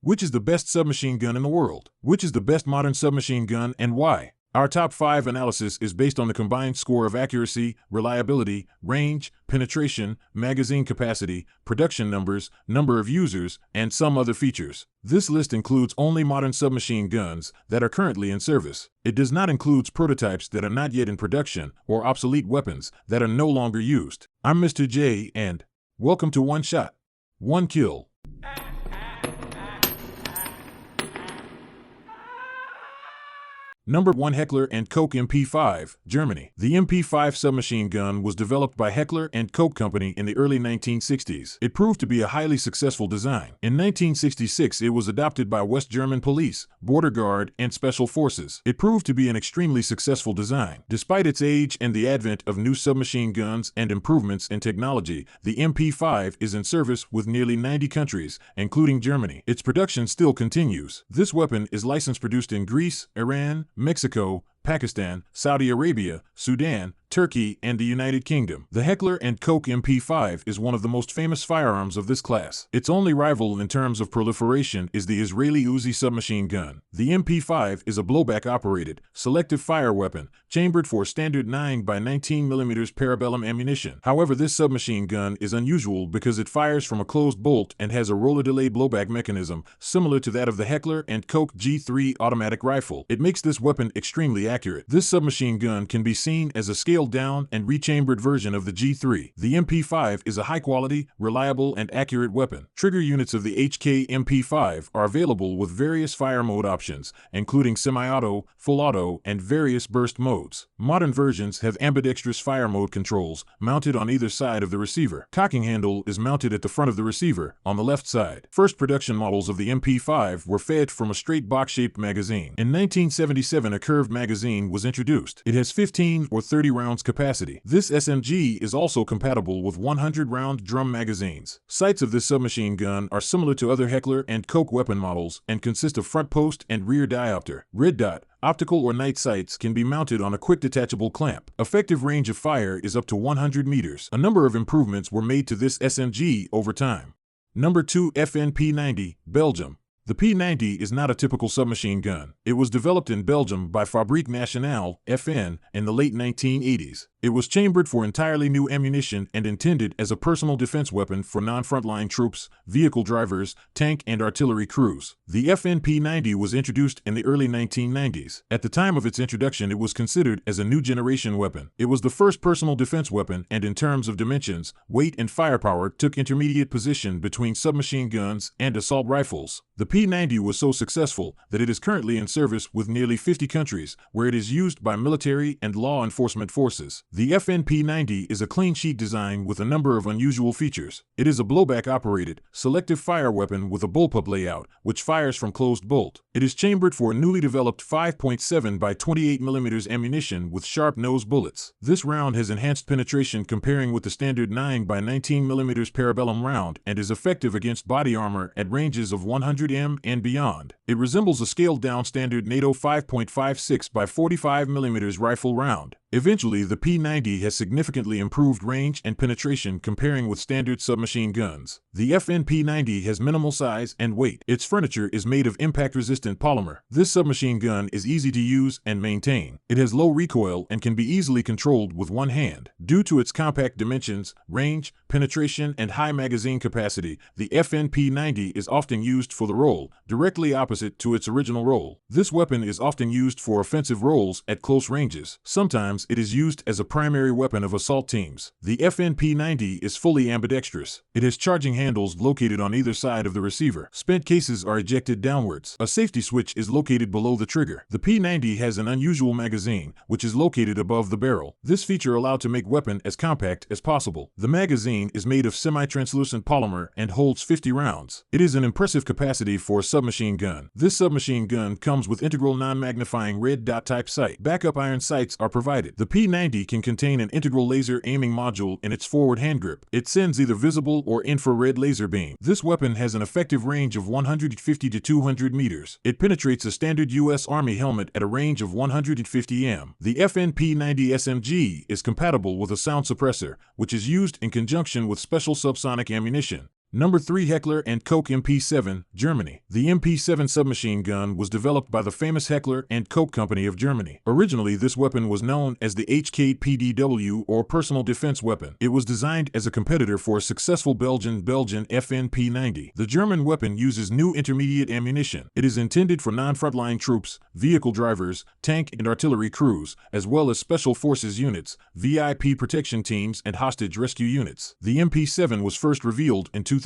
Which is the best submachine gun in the world? Which is the best modern submachine gun and why? Our top 5 analysis is based on the combined score of accuracy, reliability, range, penetration, magazine capacity, production numbers, number of users, and some other features. This list includes only modern submachine guns that are currently in service. It does not include prototypes that are not yet in production or obsolete weapons that are no longer used. I'm Mr. J, and welcome to One Shot, One Kill. Number 1. Heckler Koch MP5, Germany. The MP5 submachine gun was developed by Heckler Koch Company in the early 1960s. It proved to be a highly successful design. In 1966, it was adopted by West German police, border guard, and special forces. It proved to be an extremely successful design. Despite its age and the advent of new submachine guns and improvements in technology, the MP5 is in service with nearly 90 countries, including Germany. Its production still continues. This weapon is licensed produced in Greece, Iran, Mexico, Pakistan, Saudi Arabia, Sudan, Turkey, and the United Kingdom. The Heckler Koch MP5 is one of the most famous firearms of this class. Its only rival in terms of proliferation is the Israeli Uzi submachine gun. The MP5 is a blowback-operated, selective fire weapon, chambered for standard 9x19mm parabellum ammunition. However, this submachine gun is unusual because it fires from a closed bolt and has a roller delay blowback mechanism, similar to that of the Heckler Koch G3 automatic rifle. It makes this weapon extremely accurate. This submachine gun can be seen as a scaled-down and rechambered version of the G3. The MP5 is a high-quality, reliable, and accurate weapon. Trigger units of the HK MP5 are available with various fire mode options, including semi-auto, full auto, and various burst modes. Modern versions have ambidextrous fire mode controls mounted on either side of the receiver. Cocking handle is mounted at the front of the receiver, on the left side. First production models of the MP5 were fed from a straight box-shaped magazine. In 1977, a curved magazine was introduced. It has 15 or 30 rounds capacity. This SMG is also compatible with 100-round drum magazines. Sights of this submachine gun are similar to other Heckler Koch weapon models and consist of front post and rear diopter. Red dot, optical or night sights can be mounted on a quick detachable clamp. Effective range of fire is up to 100 meters. A number of improvements were made to this SMG over time. Number 2. P90, Belgium. The P90 is not a typical submachine gun. It was developed in Belgium by Fabrique Nationale, FN, in the late 1980s. It was chambered for entirely new ammunition and intended as a personal defense weapon for non-frontline troops, vehicle drivers, tank and artillery crews. The P90 was introduced in the early 1990s. At the time of its introduction, it was considered as a new generation weapon. It was the first personal defense weapon and in terms of dimensions, weight and firepower took intermediate position between submachine guns and assault rifles. The P90 was so successful that it is currently in service with nearly 50 countries, where it is used by military and law enforcement forces. The P90 is a clean sheet design with a number of unusual features. It is a blowback-operated, selective fire weapon with a bullpup layout, which fires from closed bolt. It is chambered for a newly developed 5.7x28mm ammunition with sharp nose bullets. This round has enhanced penetration comparing with the standard 9x19mm parabellum round and is effective against body armor at ranges of 100m and beyond. It resembles a scaled-down standard NATO 5.56x45mm rifle round. Eventually, the P90 has significantly improved range and penetration comparing with standard submachine guns. The P90 has minimal size and weight. Its furniture is made of impact-resistant polymer. This submachine gun is easy to use and maintain. It has low recoil and can be easily controlled with one hand. Due to its compact dimensions, range, penetration, and high magazine capacity, the P90 is often used for the role, directly opposite to its original role. This weapon is often used for offensive roles at close ranges. Sometimes it is used as a primary weapon of assault teams. The P90 is fully ambidextrous. It has charging handles located on either side of the receiver. Spent cases are ejected downwards. A safety switch is located below the trigger. The P90 has an unusual magazine, which is located above the barrel. This feature allowed to make weapon as compact as possible. The magazine is made of semi-translucent polymer and holds 50 rounds. It is an impressive capacity for a submachine gun. This submachine gun comes with integral non-magnifying red dot type sight. Backup iron sights are provided. The P90 can contain an integral laser aiming module in its forward hand grip. It sends either visible or infrared laser beam. This weapon has an effective range of 150 to 200 meters. It penetrates a standard U.S. Army helmet at a range of 150 m. The P90 SMG is compatible with a sound suppressor, which is used in conjunction with special subsonic ammunition. Number 3. Heckler Koch MP7, Germany. The MP7 submachine gun was developed by the famous Heckler Koch Company of Germany. Originally, this weapon was known as the HK-PDW, or personal defense weapon. It was designed as a competitor for a successful Belgian FNP90. The German weapon uses new intermediate ammunition. It is intended for non-frontline troops, vehicle drivers, tank and artillery crews, as well as special forces units, VIP protection teams, and hostage rescue units. The MP7 was first revealed in 2000.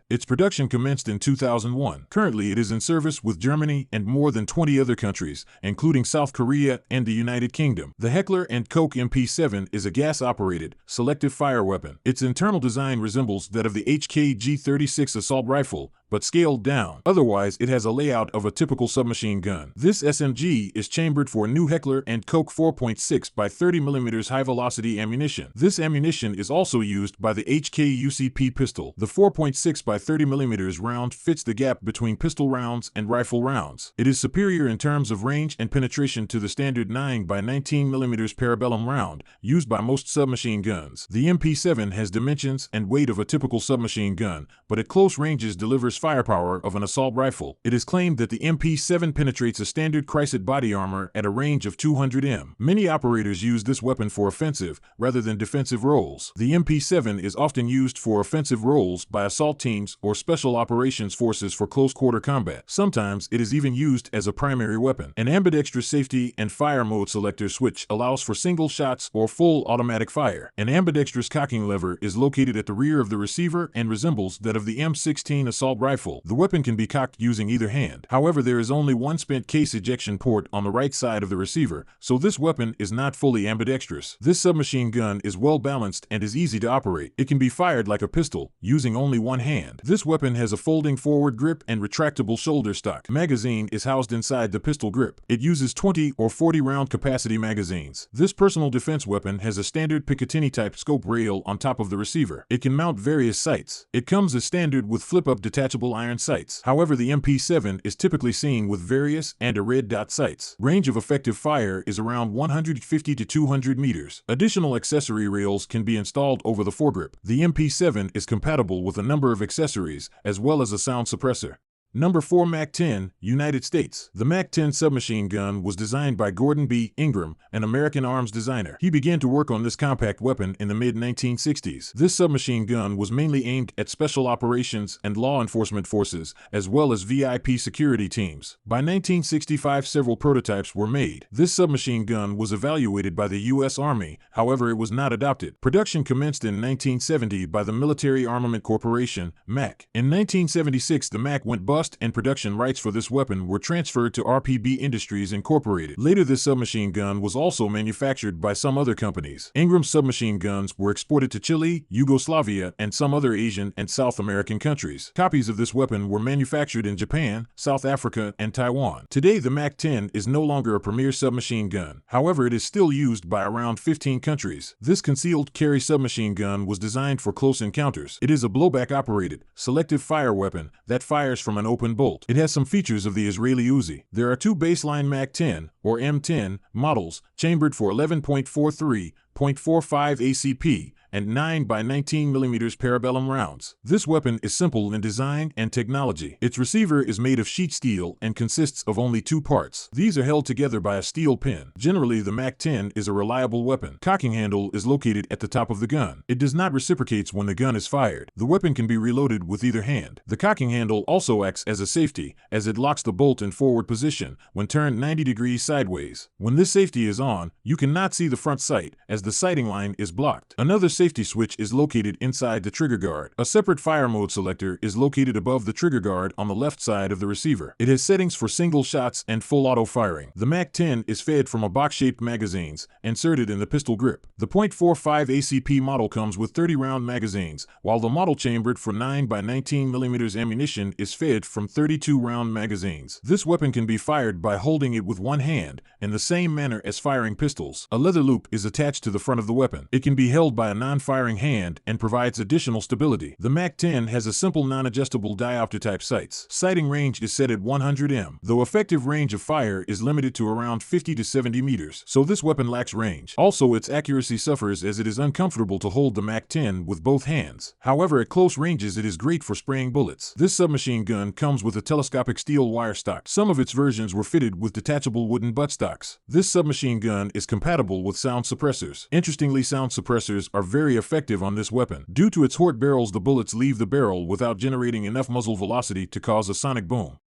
Its production commenced in 2001. Currently, it is in service with Germany and more than 20 other countries, including South Korea and the United Kingdom. The Heckler Koch MP7 is a gas-operated, selective fire weapon. Its internal design resembles that of the HK-G36 assault rifle, but scaled down. Otherwise, it has a layout of a typical submachine gun. This SMG is chambered for a new Heckler Koch 4.6 by 30mm high-velocity ammunition. This ammunition is also used by the HK-UCP pistol. The 4.6 by 30mm round fits the gap between pistol rounds and rifle rounds. It is superior in terms of range and penetration to the standard 9 by 19mm parabellum round, used by most submachine guns. The MP7 has dimensions and weight of a typical submachine gun, but at close ranges delivers firepower of an assault rifle. It is claimed that the MP7 penetrates a standard Chrysler body armor at a range of 200 m. Many operators use this weapon for offensive rather than defensive roles. The MP7 is often used for offensive roles by assault teams or special operations forces for close-quarter combat. Sometimes it is even used as a primary weapon. An ambidextrous safety and fire mode selector switch allows for single shots or full automatic fire. An ambidextrous cocking lever is located at the rear of the receiver and resembles that of the M16 assault rifle. The weapon can be cocked using either hand. However, there is only one spent case ejection port on the right side of the receiver, so this weapon is not fully ambidextrous. This submachine gun is well balanced and is easy to operate. It can be fired like a pistol, using only one hand. This weapon has a folding forward grip and retractable shoulder stock. Magazine is housed inside the pistol grip. It uses 20 or 40 round capacity magazines. This personal defense weapon has a standard Picatinny type scope rail on top of the receiver. It can mount various sights. It comes as standard with flip-up detachable iron sights. However, the MP7 is typically seen with various and a red dot sights. Range of effective fire is around 150 to 200 meters. Additional accessory rails can be installed over the foregrip. The MP7 is compatible with a number of accessories, as well as a sound suppressor. Number 4. MAC-10, United States. The MAC-10 submachine gun was designed by Gordon B. Ingram, an American arms designer. He began to work on this compact weapon in the mid-1960s. This submachine gun was mainly aimed at special operations and law enforcement forces, as well as VIP security teams. By 1965, several prototypes were made. This submachine gun was evaluated by the U.S. Army, however it was not adopted. Production commenced in 1970 by the Military Armament Corporation, MAC. In 1976, the MAC went bust and production rights for this weapon were transferred to RPB Industries Incorporated. Later, this submachine gun was also manufactured by some other companies. Ingram's submachine guns were exported to Chile, Yugoslavia, and some other Asian and South American countries. Copies of this weapon were manufactured in Japan, South Africa, and Taiwan. Today, the MAC-10 is no longer a premier submachine gun. However, it is still used by around 15 countries. This concealed carry submachine gun was designed for close encounters. It is a blowback-operated, selective fire weapon that fires from an open bolt. It has some features of the Israeli Uzi. There are two baseline MAC-10, or M10, models, chambered for 11.43, .45 ACP, and 9 by 19mm parabellum rounds. This weapon is simple in design and technology. Its receiver is made of sheet steel and consists of only two parts. These are held together by a steel pin. Generally, the MAC-10 is a reliable weapon. Cocking handle is located at the top of the gun. It does not reciprocate when the gun is fired. The weapon can be reloaded with either hand. The cocking handle also acts as a safety, as it locks the bolt in forward position when turned 90 degrees sideways. When this safety is on, you cannot see the front sight, as the sighting line is blocked. Another safety switch is located inside the trigger guard. A separate fire mode selector is located above the trigger guard on the left side of the receiver. It has settings for single shots and full auto firing. The MAC-10 is fed from a box-shaped magazines inserted in the pistol grip. The .45 ACP model comes with 30-round magazines, while the model chambered for 9 by 19mm ammunition is fed from 32-round magazines. This weapon can be fired by holding it with one hand, in the same manner as firing pistols. A leather loop is attached to the front of the weapon. It can be held by a non-firing hand and provides additional stability. The MAC-10 has a simple non-adjustable diopter-type sights. Sighting range is set at 100 m, though effective range of fire is limited to around 50 to 70 meters, so this weapon lacks range. Also, its accuracy suffers as it is uncomfortable to hold the MAC-10 with both hands. However, at close ranges it is great for spraying bullets. This submachine gun comes with a telescopic steel wire stock. Some of its versions were fitted with detachable wooden buttstocks. This submachine gun is compatible with sound suppressors. Interestingly, sound suppressors are very effective on this weapon. Due to its short barrels, the bullets leave the barrel without generating enough muzzle velocity to cause a sonic boom.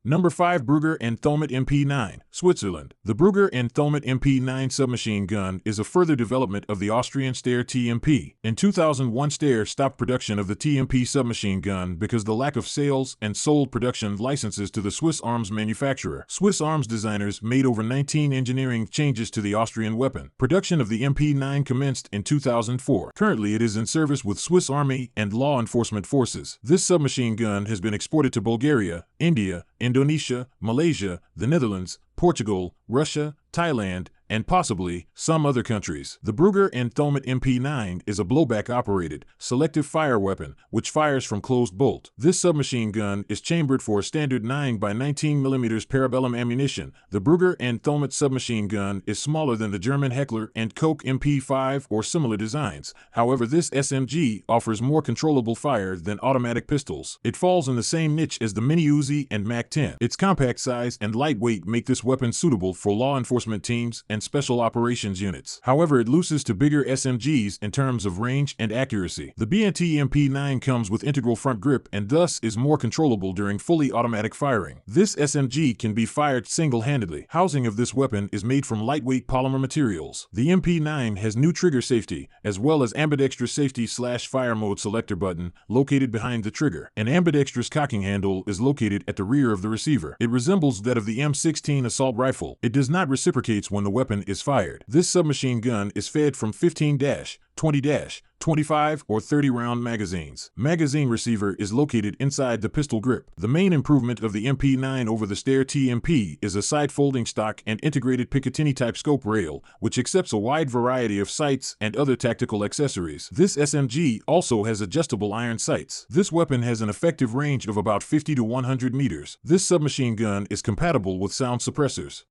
Number 5. Brugger Thomet MP9, Switzerland. The Brugger Thomet MP9 submachine gun is a further development of the Austrian Steyr TMP. In 2001, Steyr stopped production of the TMP submachine gun because the lack of sales and sold production licenses to the Swiss arms manufacturer. Swiss arms designers made over 19 engineering changes to the Austrian weapon. Production of the MP9 commenced in 2004. Currently, it is in service with Swiss Army and law enforcement forces. This submachine gun has been exported to Bulgaria, India, Indonesia, Malaysia, the Netherlands, Portugal, Russia, Thailand, and possibly some other countries. The Brugger Thomet MP9 is a blowback-operated, selective fire weapon which fires from closed bolt. This submachine gun is chambered for a standard 9 by 19 mm parabellum ammunition. The Brugger Thomet submachine gun is smaller than the German Heckler Koch MP5 or similar designs. However, this SMG offers more controllable fire than automatic pistols. It falls in the same niche as the Mini Uzi and MAC-10. Its compact size and lightweight make this weapon suitable for law enforcement teams and special operations units. However, it loses to bigger SMGs in terms of range and accuracy. The BNT MP9 comes with integral front grip and thus is more controllable during fully automatic firing. This SMG can be fired single-handedly. Housing of this weapon is made from lightweight polymer materials. The MP9 has new trigger safety, as well as ambidextrous safety/fire mode selector button located behind the trigger. An ambidextrous cocking handle is located at the rear of the receiver. It resembles that of the M16 assault rifle. It does not reciprocate when the weapon is fired. This submachine gun is fed from 15-, 20-, 25 or 30 round magazines. Magazine receiver is located inside the pistol grip. The main improvement of the MP9 over the Steyr TMP is a side folding stock and integrated Picatinny type scope rail, which accepts a wide variety of sights and other tactical accessories. This SMG also has adjustable iron sights. This weapon has an effective range of about 50 to 100 meters. This submachine gun is compatible with sound suppressors.